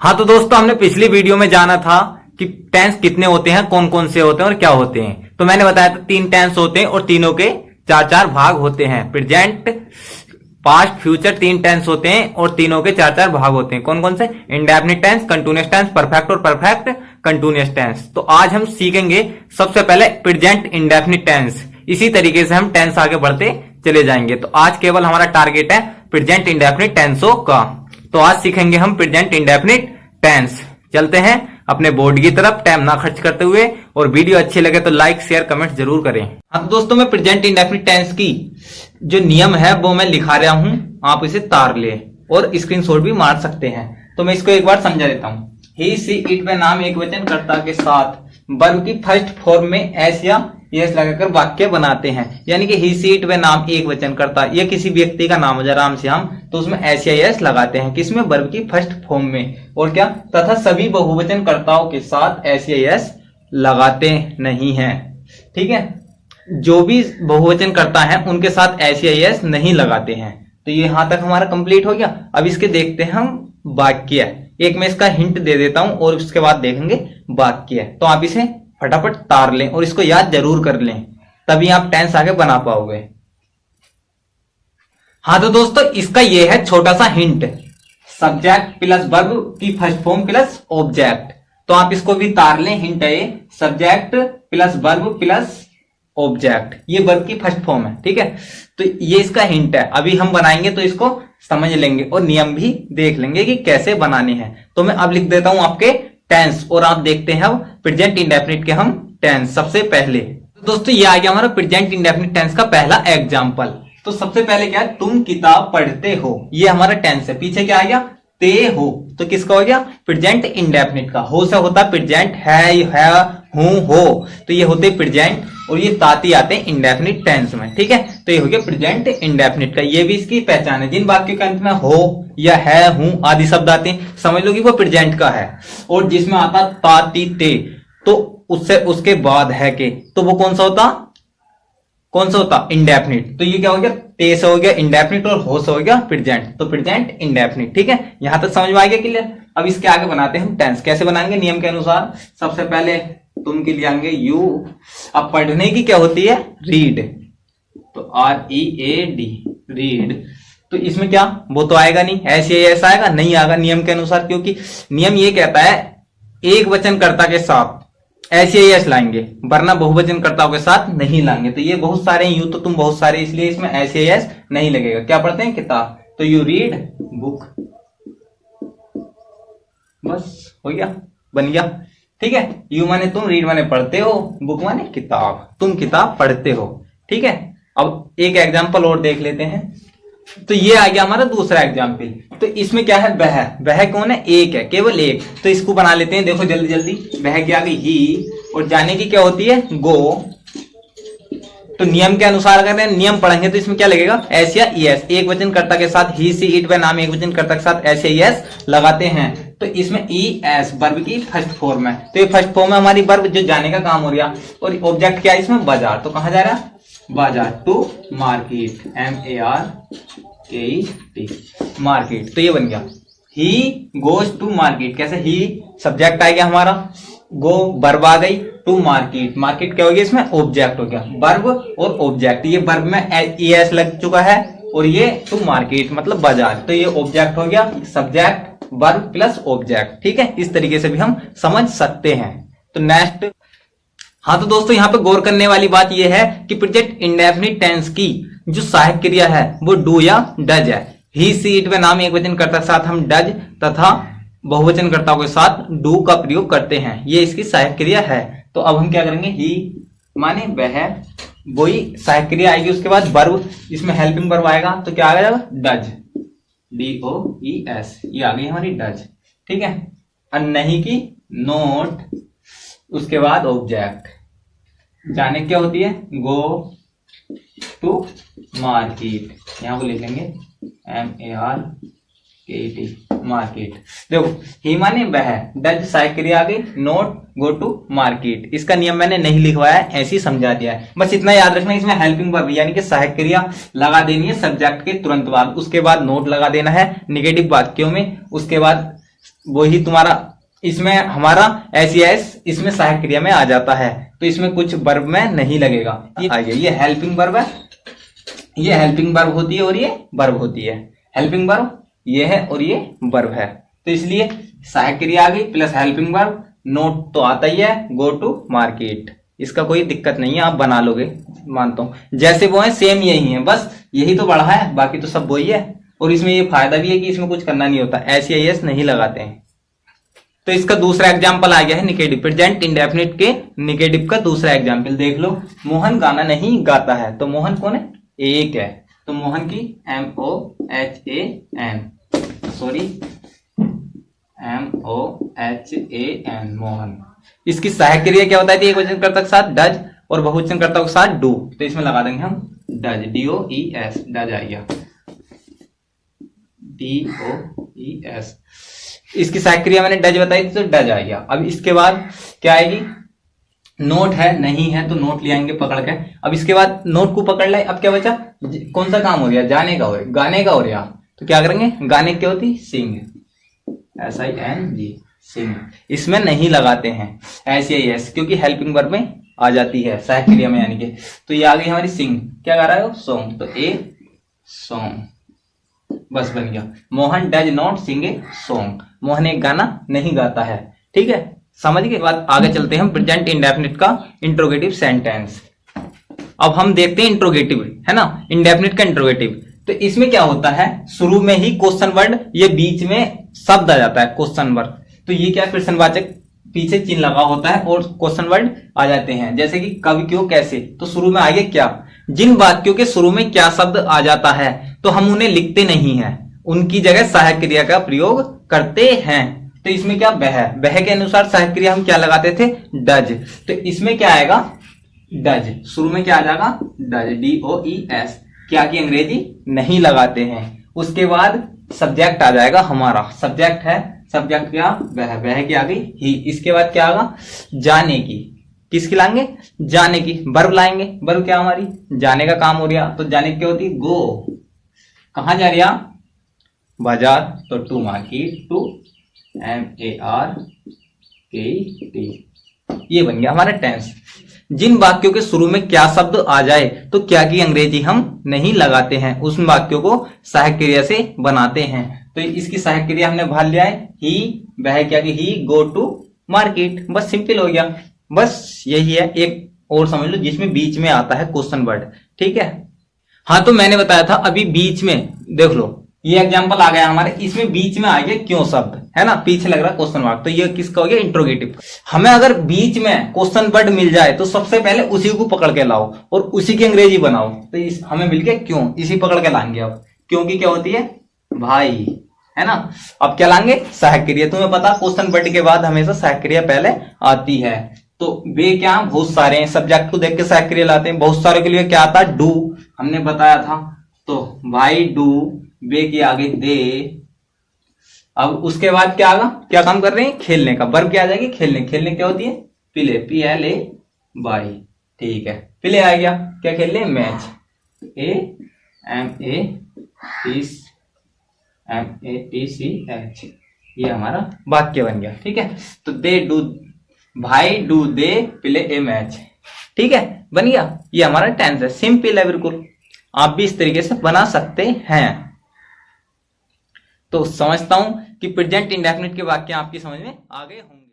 हाँ तो दोस्तों, हमने पिछली वीडियो में जाना था कि टेंस कितने होते हैं, कौन कौन से होते हैं और क्या होते हैं। तो मैंने बताया था 3 टेंस होते हैं और तीनों के 4-4 भाग होते हैं। प्रेजेंट, पास्ट, फ्यूचर 3 टेंस होते हैं और तीनों के 4-4 भाग होते हैं। कौन कौन से? Indefinite tense, continuous tense, perfect और परफेक्ट कंटीन्यूअस टेंस। तो आज हम सीखेंगे सबसे पहले प्रेजेंट इंडेफिनिट टेंस। इसी तरीके से हम टेंस आगे बढ़ते चले जाएंगे। तो आज केवल हमारा टारगेट है प्रेजेंट इंडेफिनिट टेंसों का। तो आज सीखेंगे हम प्रेजेंट इंडेफिनिट टेंस। चलते हैं अपने बोर्ड की तरफ टाइम ना खर्च करते हुए, और वीडियो अच्छी लगे तो लाइक शेयर कमेंट जरूर करें। अब दोस्तों, मैं प्रेजेंट इंडेफिनिट टेंस की जो नियम है वो मैं लिखा रहा हूं, आप इसे तार ले और स्क्रीनशॉट भी मार सकते हैं। तो मैं इसको एक बार समझा देता हूं। ही सी इट व नाम एक वचन कर्ता के साथ वर्ब की फर्स्ट फॉर्म में एस या यस लगाकर वाक्य बनाते हैं। यानी कि ही सी इट व नाम एक वचन कर्ता, या किसी व्यक्ति का नाम हो राम श्याम, तो उसमें एस या यस लगाते हैं। किसमें? वर्ब की फर्स्ट फॉर्म में। और क्या? तथा सभी बहुवचन कर्ताओं के साथ एस या यस लगाते नहीं हैं। ठीक है, जो भी बहुवचन कर्ता है उनके साथ एस या यस नहीं लगाते हैं। तो ये यहां तक हमारा कंप्लीट हो गया। अब इसके देखते हैं हम वाक्य। एक मैं इसका हिंट दे देता हूं और उसके बाद देखेंगे वाक्य। तो आप इसे फटाफट तार लें और इसको याद जरूर कर लें, तभी आप टेंस आगे बना पाओगे। हाँ तो दोस्तों, इसका यह है छोटा सा हिंट, सब्जेक्ट प्लस वर्ब की फर्स्ट फॉर्म प्लस ऑब्जेक्ट। तो आप इसको भी तार लें। हिंट है ये, subject plus verb plus object, ये वर्ब की फर्स्ट फॉर्म है। ठीक है, तो ये इसका हिंट है। अभी हम बनाएंगे तो इसको समझ लेंगे और नियम भी देख लेंगे कि कैसे बनाने हैं। तो मैं अब लिख देता हूं आपके टेंस, और आप देखते हैं अब प्रेजेंट इंडेफिनिट के हम टेंस। सबसे पहले दोस्तों ये आ गया हमारा प्रेजेंट इंडेफिनिट टेंस का पहला एग्जांपल। तो सबसे पहले क्या है? तुम किताब पढ़ते हो, ये हमारा टेंस है। पीछे क्या आ गया? ते हो, तो किसका हो गया? प्रेजेंट इंडेफिनिट का। हो से होता प्रेजेंट, है हूं हो, तो ये होते प्रेजेंट, और ये ताती आते हैं इंडेफिनिट टेंस में। ठीक है, तो ये हो गया प्रेजेंट इंडेफिनिट का। ये भी इसकी पहचान है। जिन वाक्यों के अंत में हो या है हूं आदि शब्द आते हैं, समझ लो कि वो प्रेजेंट का है। और जिसमें आता ताती ते, तो उससे उसके बाद है के, तो वो कौन सा होता? कौन सा होता? इंडेफिनिट। तो ये क्या हो गया? ते से हो गया इंडेफिनिट और हो से हो गया प्रेजेंट, तो प्रेजेंट इंडेफिनिट। ठीक है, यहां तक समझ में आ गया क्लियर? अब इसके आगे बनाते हैं हम टेंस। कैसे बनाएंगे? नियम के अनुसार सबसे पहले तुम के लिए आएंगे यू। अब पढ़ने की क्या होती है? रीड, तो READ, रीड। तो इसमें क्या? वो तो आएगा नहीं, ऐसे ऐसा आएगा नहीं, आएगा नियम के अनुसार, क्योंकि नियम ये कहता है एक वचन कर्ता के साथ ऐसे यस लाएंगे, वरना बहुवचन कर्ताओं के साथ नहीं लाएंगे। तो ये बहुत सारे हैं, यूं तो तुम बहुत सारे, इसलिए इसमें ऐसे यस नहीं लगेगा। क्या पढ़ते हैं? किताब, तो यू रीड बुक। बस हो गया, बन गया। ठीक है, यू माने तुम, रीड माने पढ़ते हो, बुक माने किताब, तुम किताब पढ़ते हो। ठीक है, अब एक एग्जांपल और देख लेते हैं। तो ये आ गया हमारा दूसरा एग्जांपल। तो इसमें क्या है? वह। वह कौन है? एक है, केवल एक। तो इसको बना लेते हैं। देखो जल्दी जल्दी, वह की आ गई ही, और जाने की क्या होती है? गो। तो नियम के अनुसार अगर नियम पढ़ेंगे तो इसमें क्या लगेगा? एस या यस। एक वचन कर्ता के साथ ही सी इट व नाम एक वचन कर्ता के साथ एस या यस लगाते हैं। तो इसमें ES वर्ब की फर्स्ट फॉर्म है। तो ये फर्स्ट फॉर्म है हमारी वर्ब, जो जाने का काम हो रहा। और ऑब्जेक्ट क्या है इसमें? बाजार। तो कहां जा रहा है? बाजार, टू मार्केट, MARKET, मार्केट। तो ये बन गया ही गोज टू मार्केट। कैसे? ही सब्जेक्ट आ गया हमारा, गो वर्ब आ गई, टू मार्केट, मार्केट क्या हो गया? इसमें ऑब्जेक्ट हो गया, वर्ब और ऑब्जेक्ट। ये वर्ब में ES लग चुका है और ये टू मार्केट मतलब बाजार, तो ये ऑब्जेक्ट हो गया, सब्जेक्ट वर्ब प्लस ऑब्जेक्ट। ठीक है, इस तरीके से भी हम समझ सकते हैं। तो नेक्स्ट, हाँ तो दोस्तों यहाँ पे गौर करने वाली बात यह है कि प्रेजेंट इंडेफिनिट टेंस की जो सहायक क्रिया है वो डू या डज है। ही सी इट व नाम एक वचन कर्ता के साथ हम डज तथा बहुवचन कर्ताओं के साथ डू का प्रयोग करते हैं, ये इसकी सहायक क्रिया है। तो अब हम क्या करेंगे? ही माने वह, वही सहायक क्रिया आएगी, उसके बाद वर्ब, इसमें हेल्पिंग वर्ब आएगा, तो क्या आ जाएगा? डज, DOES, ये आ गई हमारी डज। ठीक है, और नहीं की नोट, उसके बाद ऑब्जेक्ट। जाने क्या होती है? गो टू मार्केट, यहां को लिख लेंगे MARKET, मार्केट। देखो ही माने वह, डज सहायक क्रिया आ गई, नोट गो टू मार्केट। इसका नियम मैंने नहीं लिखवाया है, ऐसे ही समझा दिया है। बस इतना याद रखना, इसमें हेल्पिंग वर्ब यानी कि सहायक क्रिया लगा देनी है सब्जेक्ट के तुरंत बाद, उसके बाद नोट लगा देना है निगेटिव वाक्यों में, उसके बाद वही तुम्हारा इसमें हमारा एस इसमें सहायक क्रिया में आ जाता है, तो इसमें कुछ वर्ब में नहीं लगेगा। ये आ गया, ये हेल्पिंग वर्ब है, ये हेल्पिंग वर्ब होती है और ये वर्ब होती है। हेल्पिंग वर्ब ये है और ये वर्ब है, तो इसलिए सहायक क्रिया आ गई प्लस हेल्पिंग वर्ब। नोट तो आता ही है, गो टू मार्केट, इसका कोई दिक्कत नहीं है, आप बना लोगे मानता हूं। जैसे वो है सेम यही है, बस यही तो बढ़ा है, बाकी तो सब वही है। और इसमें ये फायदा भी है कि इसमें कुछ करना नहीं होता, एस नहीं लगाते हैं। तो इसका दूसरा एग्जाम्पल आ गया है निगेटिव, प्रेजेंट इंडेफिनिट के निगेटिव का दूसरा एग्जाम्पल देख लो। मोहन गाना नहीं गाता है, तो मोहन कौन है? एक है, तो मोहन की MOHAN, सॉरी MOHAN, मोहन। इसकी सहायक क्रिया क्या होता है? एक वचन कर्ता के साथ डज और बहुवचन कर्ता के साथ डू, तो इसमें लगा देंगे हम डज, DOES, डज आ गया, DOES। इसकी सहायक क्रिया मैंने डज बताई थी, तो डज आ गया। अब इसके बाद क्या आएगी? नोट है नहीं है, तो नोट ले आएंगे पकड़ के। अब इसके बाद नोट को पकड़ लाए, अब क्या बचा? कौन सा काम हो गया? जाने का हो गया, गाने का हो गया, तो क्या करेंगे? गाने की क्या होती? सिंग, SING, सिंग। इसमें नहीं लगाते हैं SIS, क्योंकि हेल्पिंग वर्ब में आ जाती है सहायक क्रिया में, यानी कि तो ये आ गई हमारी सिंग। क्या गा रहा है वो? सॉन्ग, तो ए सॉन्ग, बस बन गया। Mohan does not sing a song, Mohan एक गाना नहीं गाता है। ठीक है, समझ के बाद आगे चलते हैं हम प्रेजेंट इंडेफिनिट का इंट्रोगेटिव सेंटेंस। अब हम देखते हैं इंट्रोगेटिव, है ना, इंडेफिनिट का इंट्रोगेटिव। तो इसमें क्या होता है? शुरू में ही क्वेश्चन वर्ड, ये बीच में शब्द आ जाता है क्वेश्चन वर्ड, तो ये क्या? प्रश्नवाचक पीछे चिन्ह लगा होता है और क्वेश्चन वर्ड आ जाते हैं, जैसे कि कब, क्यों, कैसे। तो शुरू में आगे क्या, जिन वाक्यों के शुरू में क्या शब्द आ जाता है तो हम उन्हें लिखते नहीं हैं, उनकी जगह सहायक क्रिया का प्रयोग करते हैं। तो इसमें क्या? वह के अनुसार सहायक क्रिया हम क्या लगाते थे? डज। तो इसमें क्या आएगा? डज। शुरू में क्या आ जाएगा? Does, DOES। क्या की अंग्रेजी नहीं लगाते हैं। उसके बाद सब्जेक्ट आ जाएगा हमारा, सब्जेक्ट है, सब्जेक्ट क्या? वह की आ गई ही। इसके बाद क्या आएगा? जाने की, किसकी लाएंगे? जाने की। वर्ब लाएंगे, वर्ब क्या हमारी? जाने का काम हो रहा, तो जाने की क्या होती? गो। कहां जा रहा? बाजार, तो टू मार्केट, टू MARKET। ये बन गया हमारा टेंस। जिन वाक्यों के शुरू में क्या शब्द आ जाए तो क्या की अंग्रेजी हम नहीं लगाते हैं, उस वाक्यों को सहायक क्रिया से बनाते हैं। तो इसकी सहायक क्रिया हमने भाग लिया है ही, वह क्या कि ही गो टू मार्केट, बस सिंपल हो गया। बस यही है, एक और समझ लो जिसमें बीच में आता है क्वेश्चन वर्ड। ठीक है, हाँ, तो मैंने बताया था अभी बीच में, देख लो ये एग्जांपल आ गया हमारे, इसमें बीच में आ गया क्यों शब्द, है ना, पीछे लग रहा क्वेश्चन मार्क, तो ये किसका हो गया? इंट्रोगेटिव। हमें अगर बीच में क्वेश्चन वर्ड मिल जाए तो सबसे पहले उसी को पकड़ के लाओ और उसी की अंग्रेजी बनाओ। तो हमें मिल गया क्यों, इसी पकड़ के लाएंगे। अब क्योंकि क्या होती है? भाई, है ना। अब क्या लाएंगे? सहायक क्रिया। तुम्हें पता क्वेश्चन वर्ड के बाद हमेशा सहायक क्रिया पहले आती है। तो वे क्या? बहुत सारे हैं, सब्जेक्ट को देख के सहायक क्रिया लाते हैं। बहुत सारे के लिए क्या आता है? डू, हमने बताया था। तो भाई डू, वे की आगे दे। अब उसके बाद क्या आगा? क्या काम कर रहे हैं? खेलने का। वर्ब क्या आ जाएगी? खेलने। खेलने क्या होती है? Play, PLA by. ठीक है, प्ले आ गया। क्या खेल रहे? Match, AMATCH। ये हमारा वाक्य बन गया। ठीक है, तो दे डू, भाई do they play A match. ठीक है, बन गया। ये हमारा टेंस है, सिंपल है बिल्कुल। आप भी इस तरीके से बना सकते हैं। तो समझता हूं कि प्रेजेंट इंडेफिनिट के वाक्य आपकी समझ में आ गए होंगे।